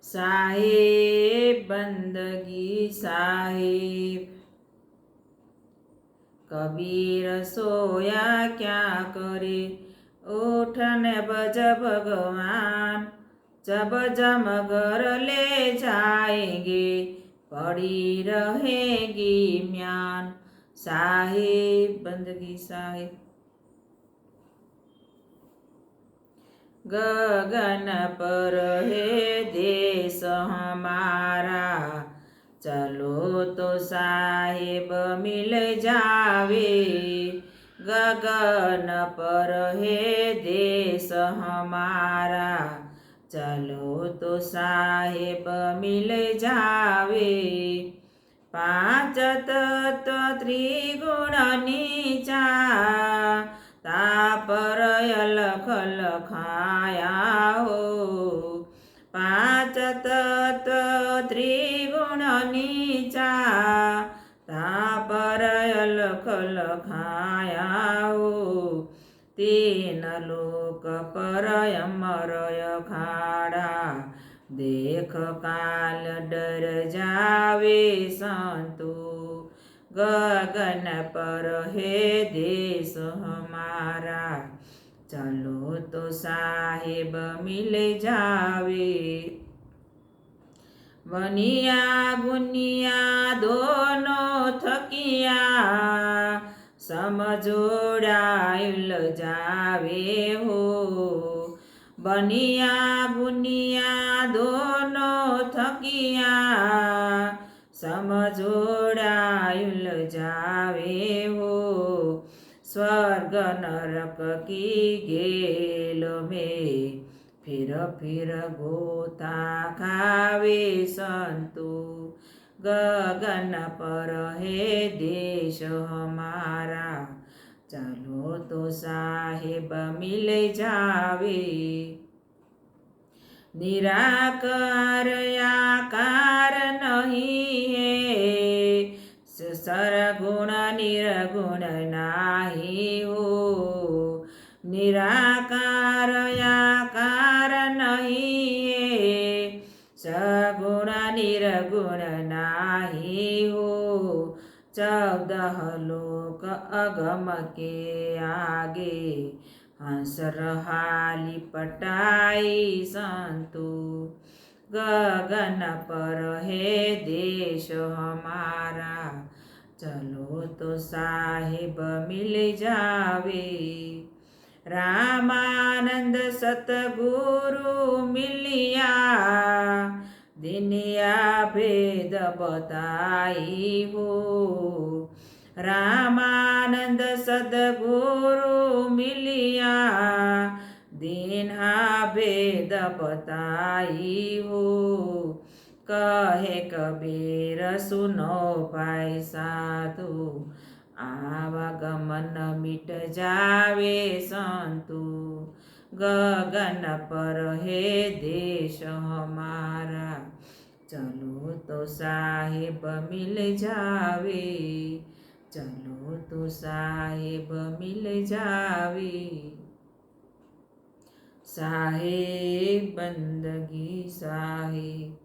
साहेब बंदगी साहेब। कबीर सोया क्या करे, उठने बज भगवान। जब जमगर ले जाएंगे, पड़ी रहेगी म्यान। साहेब बंदगी साहेब। गगन पर है देश हमारा, चलो तो साहेब मिल जावे। गगन पर है देश हमारा, चलो तो साहेब मिल जावे। पांच तत्व त्रिगुण नीचा, तापर अलख लखाया हो। पांच तत्व त्रिगुण नीचा, तापर अलख लखाया हो। तीन लोक पर अमर अखाड़ा, देख काल डर जावे संतो। गगन पर है देश हमारा, चलो तो साहेब मिल जावे। बनिया गुनिया दोनों थकिया, समझोड़ाइल जावे हो। बनिया गुनिया दोनों थकिया, समझोड़ाइल जावे हो। स्वर्ग नरक की गेल में, फिर फिर गोता खावे संतो। गगन पर है देश हमारा, चलो तो साहेब मिल जावे। निराकार आकार नहीं है, सरगुण निर्गुण नाही हो। निराकार आकार नहीं है, सगुण निर्गुण नाही हो। 14 लोक अगम के आगे, हंस रहाली पटाई संतो। गगन पर है देश हमारा, चलो तो साहेब मिल जावे। रामानंद सतगुरु मिलिया, दिनिया भेद बताई हो। रामानंद सदगुरु मिलिया, दीन्हा भेद बताई हो। कहे कबीर सुनो भाई साधु, आवागमन मिट जावे संतो। गगन पर है देश हमारा, चलो तो साहेब मिल जावे। चलो तो साहेब मिल जावे। साहेब बंदगी साहेब।